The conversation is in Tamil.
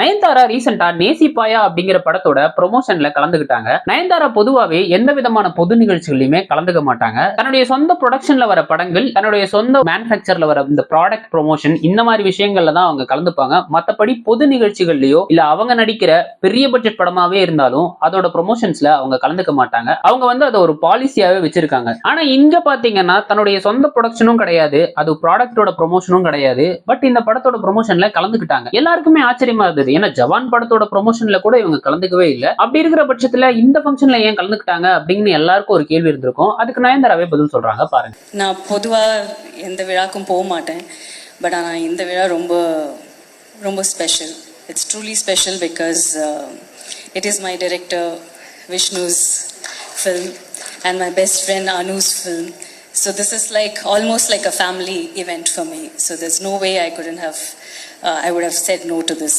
நயன்தாரா ரீசெண்டா நேசிப்பாயா அப்படிங்கிற படத்தோட ப்ரொமோஷன்ல கலந்துகிட்டாங்க. நயன்தாரா பொதுவாவே எந்த விதமான பொது நிகழ்ச்சிகளையுமே கலந்துக்க மாட்டாங்க. தன்னுடைய சொந்த ப்ரொடக்ஷன்ல வர படங்கள், தன்னுடைய சொந்த மேனுஃபேக்சர்ல வர இந்த ப்ராடக்ட் ப்ரொமோஷன் இந்த மாதிரி விஷயங்கள்ல தான் அவங்க கலந்துப்பாங்க. மத்தபடி பொது நிகழ்ச்சிகள்லயோ இல்ல அவங்க நடிக்கிற பெரிய பட்ஜெட் படமாவே இருந்தாலும் அதோட ப்ரொமோஷன்ஸ்ல அவங்க கலந்துக்க மாட்டாங்க. அவங்க வந்து அதை ஒரு பாலிசியாவே வச்சிருக்காங்க. ஆனா இங்க பாத்தீங்கன்னா தன்னுடைய சொந்த ப்ரொடக்ஷனும் கிடையாது, அது ப்ராடக்டோட ப்ரொமோஷனும் கிடையாது. பட் இந்த படத்தோட ப்ரொமோஷன்ல கலந்துக்கிட்டாங்க. எல்லாருக்குமே ஆச்சரியமா இருந்தது. ஏன்னா ஜவான் படத்தோட ப்ரொமோஷன்ல கூட இவங்க கலந்துக்கவே இல்ல. அப்படி இருக்கிற பட்சத்துல இந்த ஃபங்க்ஷன்ல ஏன் கலந்துக்கிட்டாங்க அப்படின்னு எல்லாருக்கும் ஒரு கேள்வி இருந்திருக்கும். அதுக்கு நயன்தாராவே பதில் சொல்றாங்க, பாருங்க. நான் பொதுவா எந்த விழாக்கும் போக மாட்டேன். பட் ஆனால் இந்த விழா ரொம்ப ரொம்ப special. It's truly special because it is my director Vishnu's film and my best friend Anu's film. So this is like almost like a family event for me. So there's no way I would have said no to this.